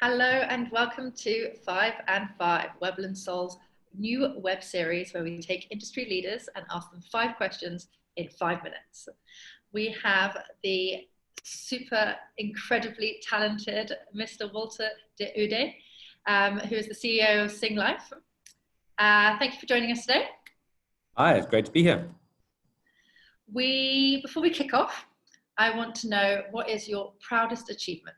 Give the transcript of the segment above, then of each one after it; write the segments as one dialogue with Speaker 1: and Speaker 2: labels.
Speaker 1: Hello and welcome to 5 and 5, REBEL&SOUL's new web series where we take industry leaders and ask them 5 questions in 5 minutes. We have the super incredibly talented Mr. Walter de Oude, who is the CEO of Singlife. Thank you for joining us today.
Speaker 2: Hi, it's great to be here.
Speaker 1: Before we kick off, I want to know, what is your proudest achievement?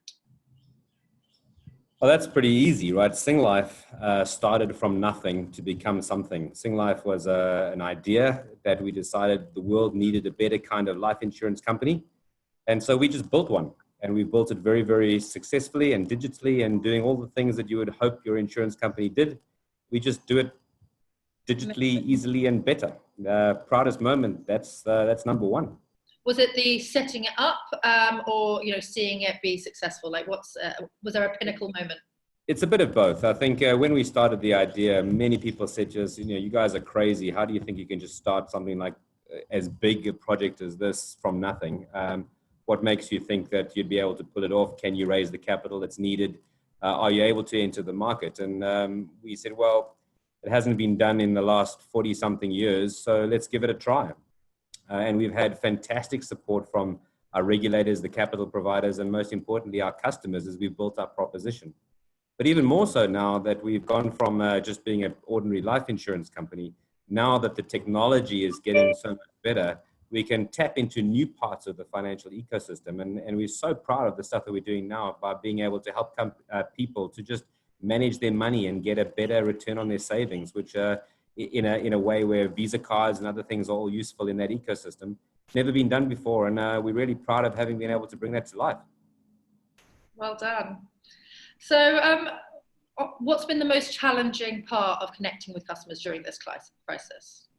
Speaker 2: Well, that's pretty easy, right? Singlife started from nothing to become something. Singlife was an idea that we decided the world needed a better kind of life insurance company. And so we just built one. And we built it very, very successfully and digitally and doing all the things that you would hope your insurance company did. We just do it digitally, easily, and better. Proudest moment, that's number one.
Speaker 1: Was it the setting it up, or seeing it be successful? Like, was there a pinnacle moment?
Speaker 2: It's a bit of both. I think when we started the idea, many people said to us, you guys are crazy. How do you think you can just start something like as big a project as this from nothing? What makes you think that you'd be able to pull it off? Can you raise the capital that's needed? Are you able to enter the market? And we said, well, it hasn't been done in the last 40-something years, so let's give it a try. And we've had fantastic support from our regulators, the capital providers, and most importantly, our customers as we've built our proposition. But even more so now that we've gone from just being an ordinary life insurance company, now that the technology is getting so much better, we can tap into new parts of the financial ecosystem. And we're so proud of the stuff that we're doing now by being able to help people to just manage their money and get a better return on their savings, which in a way where Visa cards and other things are all useful in that ecosystem. It's never been done before, and we're really proud of having been able to bring that to life.
Speaker 1: Well done. So what's been the most challenging part of connecting with customers during this crisis?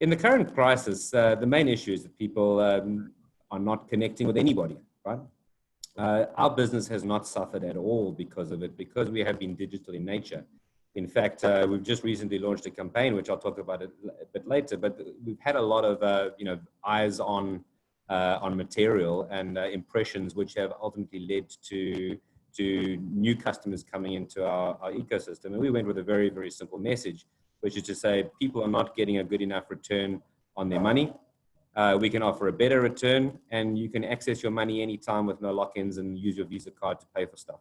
Speaker 2: In the current crisis, the main issue is that people are not connecting with anybody, right? Our business has not suffered at all because of it, because we have been digital in nature. In fact, we've just recently launched a campaign, which I'll talk about a bit later, but we've had a lot of, eyes on material and impressions, which have ultimately led to new customers coming into our ecosystem. And we went with a very, very simple message, which is to say people are not getting a good enough return on their money. We can offer a better return, and you can access your money anytime with no lock-ins and use your Visa card to pay for stuff.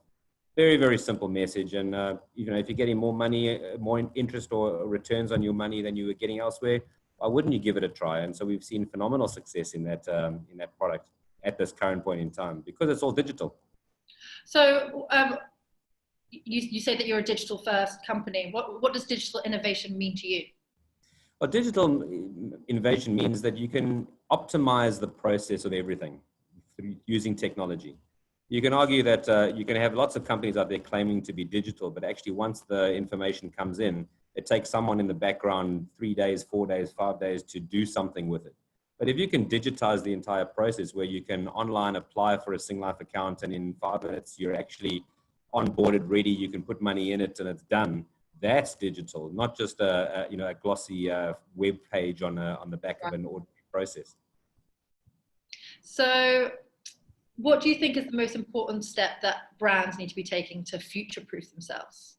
Speaker 2: Very, very simple message. And, if you're getting more money, more interest or returns on your money than you were getting elsewhere, why wouldn't you give it a try? And so we've seen phenomenal success in that product at this current point in time, because it's all digital.
Speaker 1: So you say that you're a digital first company. What does digital innovation mean to you?
Speaker 2: Well, digital innovation means that you can optimize the process of everything using technology. You can argue that you can have lots of companies out there claiming to be digital, but actually once the information comes in, it takes someone in the background 3 days, 4 days, 5 days to do something with it. But if you can digitize the entire process where you can online apply for a Singlife account and in 5 minutes you're actually onboarded, ready, you can put money in it and it's done, that's digital, not just a glossy web page on the back of an ordinary process.
Speaker 1: So what do you think is the most important step that brands need to be taking to future-proof themselves?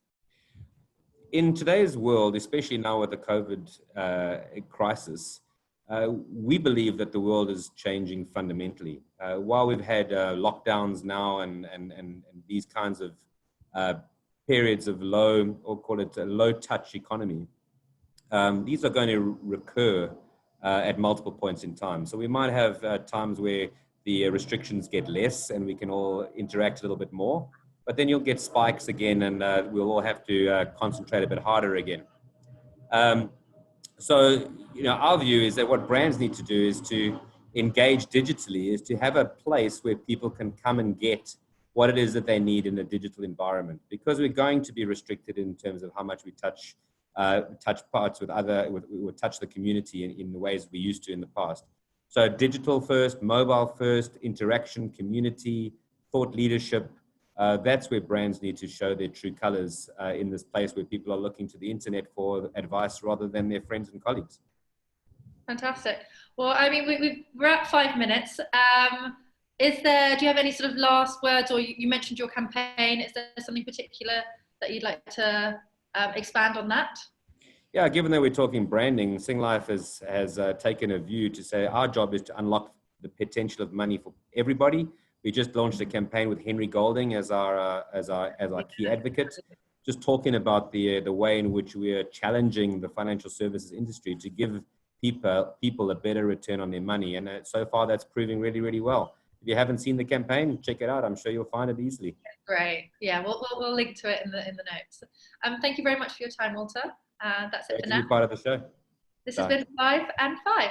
Speaker 2: In today's world, especially now with the COVID crisis, we believe that the world is changing fundamentally. While we've had lockdowns now and these kinds of periods of low, or call it a low-touch economy, these are going to recur at multiple points in time. So we might have times where the restrictions get less and we can all interact a little bit more, but then you'll get spikes again and we'll all have to concentrate a bit harder again. So, our view is that what brands need to do is to engage digitally, is to have a place where people can come and get what it is that they need in a digital environment, because we're going to be restricted in terms of how much we touch parts with touch the community in the ways we used to in the past. So digital first, mobile first, interaction, community, thought leadership. That's where brands need to show their true colors in this place where people are looking to the internet for advice rather than their friends and colleagues.
Speaker 1: Fantastic. Well, I mean, we're at 5 minutes. Do you have any sort of last words, or you mentioned your campaign? Is there something particular that you'd like to expand on that?
Speaker 2: Yeah, given that we're talking branding, Singlife has taken a view to say our job is to unlock the potential of money for everybody. We just launched a campaign with Henry Golding as our key advocate, just talking about the way in which we are challenging the financial services industry to give people a better return on their money. And so far, that's proving really, really well. If you haven't seen the campaign, check it out. I'm sure you'll find it easily.
Speaker 1: Great. Yeah, we'll link to it in the notes. Thank you very much for your time, Walter. That's it
Speaker 2: Great
Speaker 1: for
Speaker 2: to
Speaker 1: now.
Speaker 2: be part of the show.
Speaker 1: This has been 5 and 5.